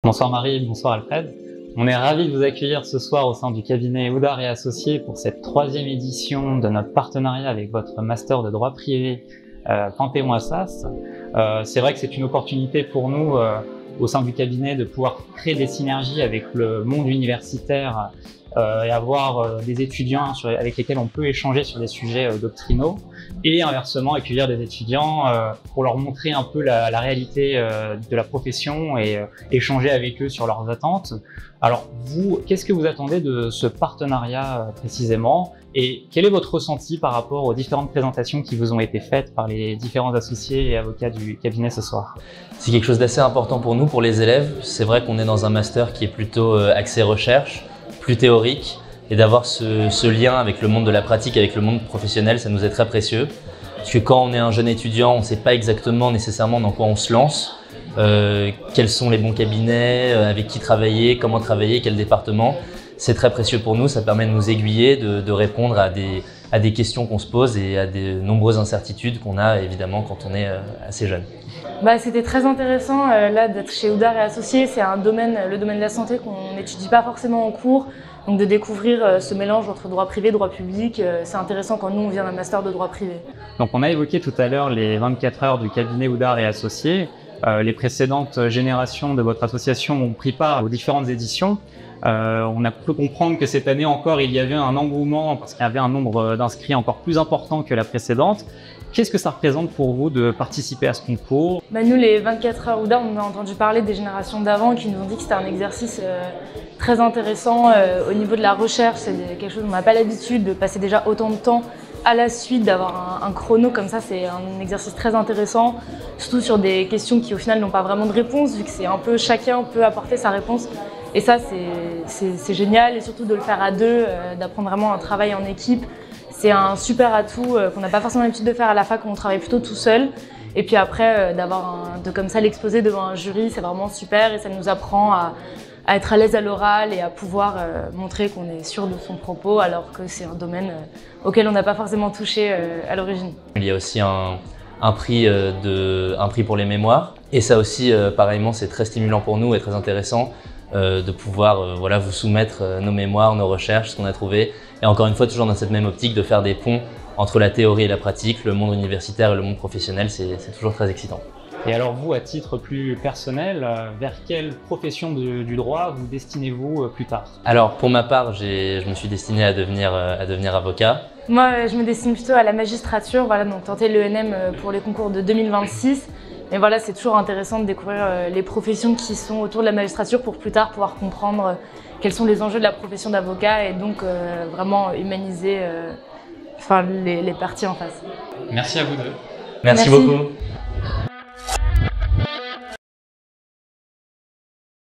Bonsoir Marie, bonsoir Alfred. On est ravis de vous accueillir ce soir au sein du cabinet Oudart et Associés pour cette 3e édition de notre partenariat avec votre master de droit privé Panthéon Assas. C'est vrai que c'est une opportunité pour nous au sein du cabinet de pouvoir créer des synergies avec le monde universitaire et avoir des étudiants avec lesquels on peut échanger sur des sujets doctrinaux et inversement accueillir des étudiants pour leur montrer un peu la réalité de la profession et échanger avec eux sur leurs attentes. Alors vous, qu'est-ce que vous attendez de ce partenariat précisément et quel est votre ressenti par rapport aux différentes présentations qui vous ont été faites par les différents associés et avocats du cabinet ce soir? C'est quelque chose d'assez important pour nous, pour les élèves. C'est vrai qu'on est dans un master qui est plutôt axé recherche, plus théorique, et d'avoir ce lien avec le monde de la pratique, avec le monde professionnel, ça nous est très précieux. Parce que quand on est un jeune étudiant, on ne sait pas exactement nécessairement dans quoi on se lance, quels sont les bons cabinets, avec qui travailler, comment travailler, quel département. C'est très précieux pour nous, ça permet de nous aiguiller, de répondre à des questions qu'on se pose et à de nombreuses incertitudes qu'on a évidemment quand on est assez jeune. C'était très intéressant là d'être chez Oudart et Associés. C'est un domaine, le domaine de la santé qu'on n'étudie pas forcément en cours. Donc de découvrir ce mélange entre droit privé et droit public, c'est intéressant quand nous on vient d'un master de droit privé. Donc on a évoqué tout à l'heure les 24 heures du cabinet Oudart et Associés. Les précédentes générations de votre association ont pris part aux différentes éditions. On a pu comprendre que cette année encore il y avait un engouement parce qu'il y avait un nombre d'inscrits encore plus important que la précédente. Qu'est-ce que ça représente pour vous de participer à ce concours? Nous, les 24 heures Oudart, on a entendu parler des générations d'avant qui nous ont dit que c'était un exercice très intéressant au niveau de la recherche. C'est quelque chose qu'on n'a pas l'habitude de passer déjà autant de temps à la suite, d'avoir un chrono comme ça. C'est un exercice très intéressant, surtout sur des questions qui au final n'ont pas vraiment de réponse, vu que c'est un peu chacun peut apporter sa réponse. Et ça, c'est génial, et surtout de le faire à deux, d'apprendre vraiment un travail en équipe. C'est un super atout qu'on n'a pas forcément l'habitude de faire à la fac, où on travaille plutôt tout seul. Et puis après, de comme ça l'exposer devant un jury, c'est vraiment super et ça nous apprend à être à l'aise à l'oral et à pouvoir montrer qu'on est sûr de son propos alors que c'est un domaine auquel on n'a pas forcément touché à l'origine. Il y a aussi un prix pour les mémoires et ça aussi, pareillement, c'est très stimulant pour nous et très intéressant de pouvoir vous soumettre nos mémoires, nos recherches, ce qu'on a trouvé. Et encore une fois, toujours dans cette même optique de faire des ponts entre la théorie et la pratique, le monde universitaire et le monde professionnel, c'est toujours très excitant. Et alors vous, à titre plus personnel, vers quelle profession du droit vous destinez-vous plus tard? Alors pour ma part, je me suis destiné à devenir avocat. Moi, je me destine plutôt à la magistrature, donc tenter l'ENM pour les concours de 2026. Mais voilà, c'est toujours intéressant de découvrir les professions qui sont autour de la magistrature pour plus tard pouvoir comprendre quels sont les enjeux de la profession d'avocat et donc vraiment humaniser les parties en face. Merci à vous deux. Merci beaucoup.